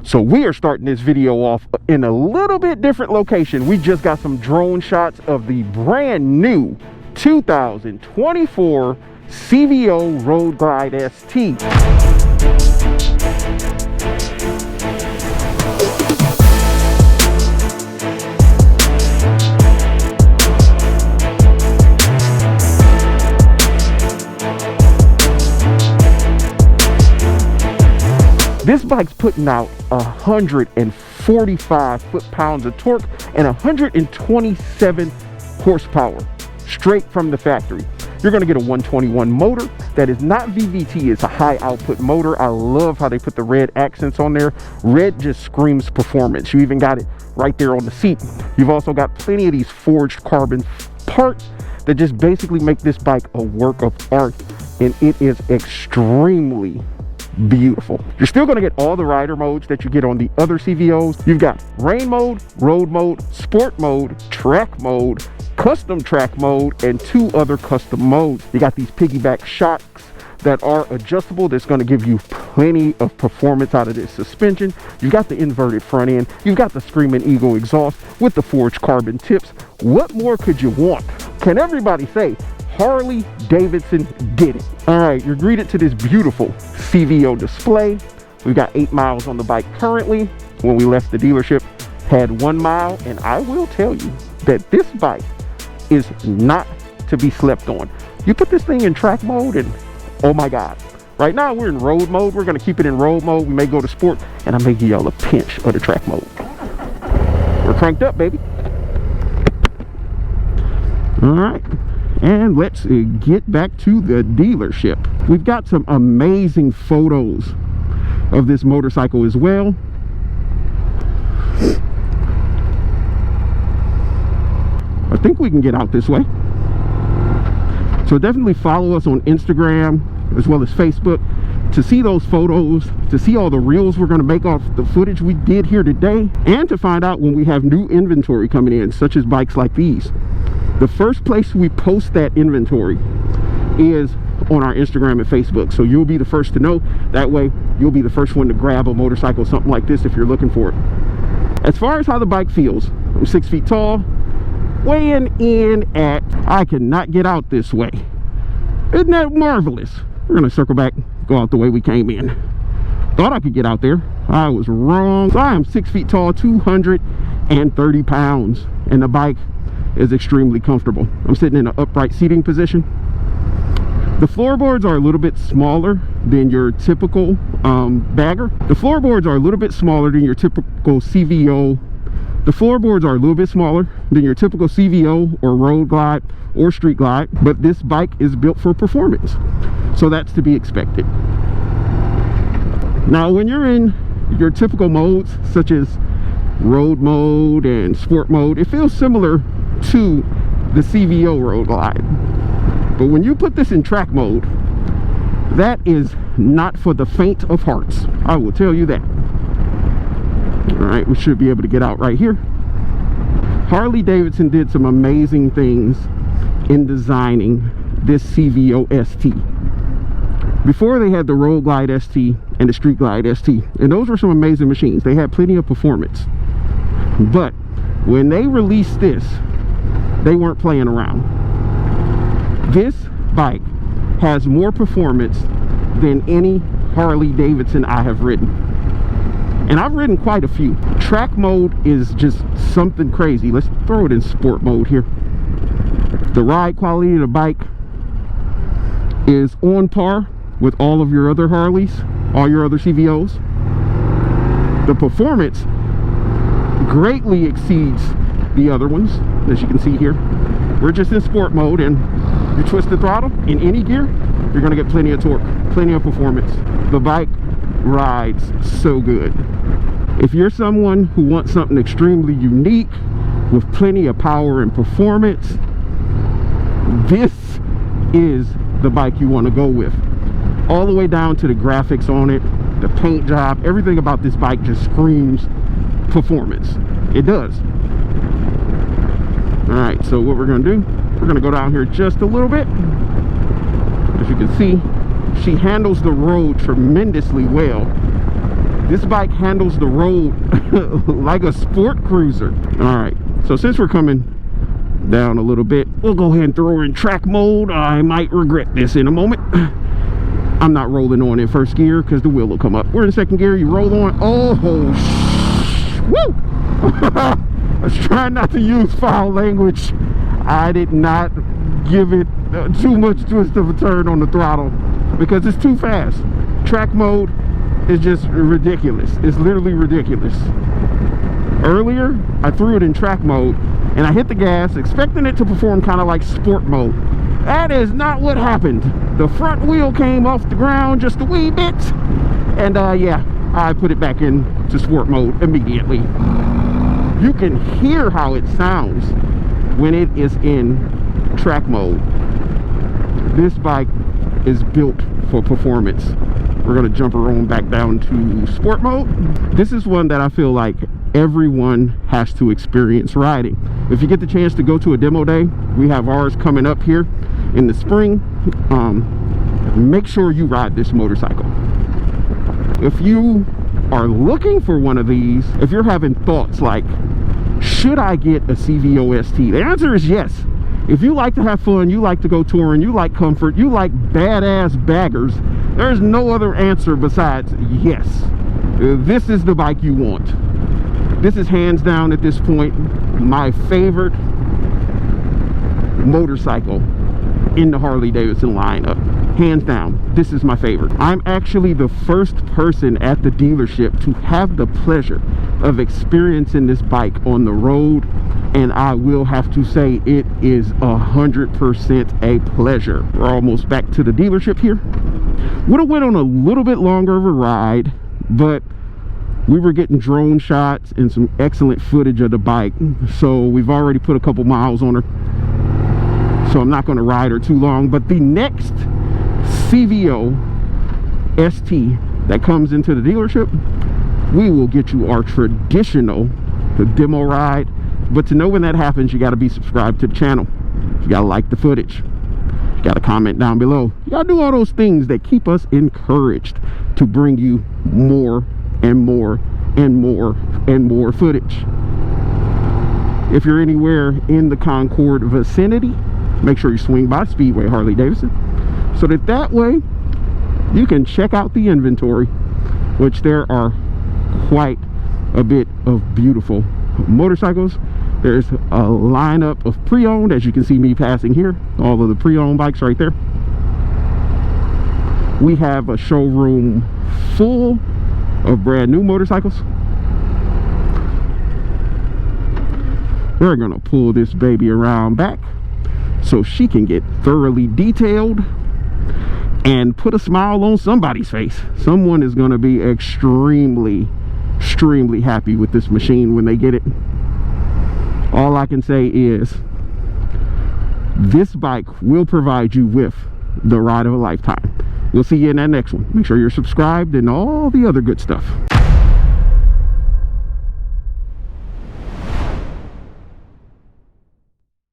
So we are starting this video off in a little bit different location. We just got some drone shots of the brand new 2024 CVO Road Glide ST. This bike's putting out 145 foot-pounds of torque and 127 horsepower straight from the factory. You're going to get a 121 motor that is not VVT, it's a high output motor. I love how they put the red accents on there. Red just screams performance. You even got it right there on the seat. You've also got plenty of these forged carbon parts that just basically make this bike a work of art, and it is extremely beautiful. You're still going to get all the rider modes that you get on the other CVOs. You've got rain mode, road mode, sport mode, track mode, custom track mode, and 2 other custom modes. You got these piggyback shocks that are adjustable. That's going to give you plenty of performance out of this suspension. You've got the inverted front end. You've got the Screaming Eagle exhaust with the forged carbon tips. What more could you want? Can everybody say Harley-Davidson did it? All right, you're greeted to this beautiful CVO display. We've got 8 miles on the bike currently. When we left the dealership, had 1 mile, and I will tell you that this bike is not to be slept on. You put this thing in track mode and oh my God. Right now we're in road mode. We're gonna keep it in road mode. We may go to sport, and I may give y'all a pinch of the track mode. We're cranked up, baby. All right. And let's get back to the dealership. We've got some amazing photos of this motorcycle as well. I think we can get out this way. So definitely follow us on Instagram as well as Facebook to see those photos, to see all the reels we're going to make off the footage we did here today, and to find out when we have new inventory coming in, such as bikes like these. The first place we post that inventory is on our Instagram and Facebook, so you'll be the first to know. That way you'll be the first one to grab a motorcycle, something like this, if you're looking for it. As far as how the bike feels, I'm 6 feet tall, weighing in at, I cannot get out this way. Isn't that marvelous? We're gonna circle back, go out the way we came in. Thought I could get out there. I was wrong. So I am 6 feet tall, 230 pounds, and the bike is extremely comfortable. I'm sitting in an upright seating position. The floorboards are a little bit smaller than your typical bagger. The floorboards are a little bit smaller than your typical CVO. The floorboards are a little bit smaller than your typical CVO or Road Glide or Street Glide, but this bike is built for performance, so that's to be expected. Now, when you're in your typical modes, such as road mode and sport mode, it feels similar to the CVO Road Glide. But when you put this in track mode, that is not for the faint of hearts. I will tell you that. All right, we should be able to get out right here. Harley-Davidson did some amazing things in designing this CVO ST. Before, they had the Road Glide ST and the Street Glide ST, and those were some amazing machines. They had plenty of performance. But when they released this, they weren't playing around. This bike has more performance than any Harley-Davidson I have ridden. And I've ridden quite a few. Track mode is just something crazy. Let's throw it in sport mode here. The ride quality of the bike is on par with all of your other Harleys, all your other CVOs. The performance greatly exceeds the other ones, as you can see here. We're just in sport mode, and you twist the throttle in any gear, you're going to get plenty of torque, plenty of performance. The bike rides so good. If you're someone who wants something extremely unique with plenty of power and performance, this is the bike you want to go with. All the way down to the graphics on it, the paint job, everything about this bike just screams performance. It does. All right, so what we're going to do, we're going to go down here just a little bit. As you can see, she handles the road tremendously well. This bike handles the road like a sport cruiser. All right, so since we're coming down a little bit, we'll go ahead and throw her in track mode. I might regret this in a moment. I'm not rolling on in first gear because the wheel will come up. We're in second gear, you roll on. Oh, woo! I was trying not to use foul language. I did not give it too much twist of a turn on the throttle because it's too fast. Track mode is just ridiculous. It's literally ridiculous. Earlier, I threw it in track mode and I hit the gas expecting it to perform kind of like sport mode. That is not what happened. The front wheel came off the ground just a wee bit, and yeah, I put it back into sport mode immediately. You can hear how it sounds when it is in track mode. This bike is built for performance. We're gonna jump her on back down to sport mode. This is one that I feel like everyone has to experience riding. If you get the chance to go to a demo day, we have ours coming up here in the spring. Make sure you ride this motorcycle. If you are looking for one of these, if you're having thoughts like, should I get a CVO ST? The answer is yes. If you like to have fun, you like to go touring, you like comfort, you like badass baggers, there's no other answer besides yes. This is the bike you want. This is hands down at this point my favorite motorcycle in the Harley-Davidson lineup. Hands down, this is my favorite. I'm actually the first person at the dealership to have the pleasure of experiencing this bike on the road, and I will have to say it is 100% a pleasure. We're almost back to the dealership here. Would have went on a little bit longer of a ride, but we were getting drone shots and some excellent footage of the bike, so we've already put a couple miles on her, so I'm not going to ride her too long. But the next CVO ST that comes into the dealership, we will get you our traditional demo ride. But to know when that happens, you got to be subscribed to the channel, you got to like the footage, you got to comment down below, you got to do all those things that keep us encouraged to bring you more and more and more and more footage. If you're anywhere in the Concord vicinity, make sure you swing by Speedway Harley-Davidson, so that way you can check out the inventory, which there are quite a bit of beautiful motorcycles. There's a lineup of pre-owned, as you can see me passing here, all of the pre-owned bikes right there. We have a showroom full of brand new motorcycles. We're gonna pull this baby around back so she can get thoroughly detailed and put a smile on somebody's face. Someone is gonna be extremely happy with this machine when they get it. All I can say is this bike will provide you with the ride of a lifetime. We'll see you in that next one. Make sure you're subscribed and all the other good stuff.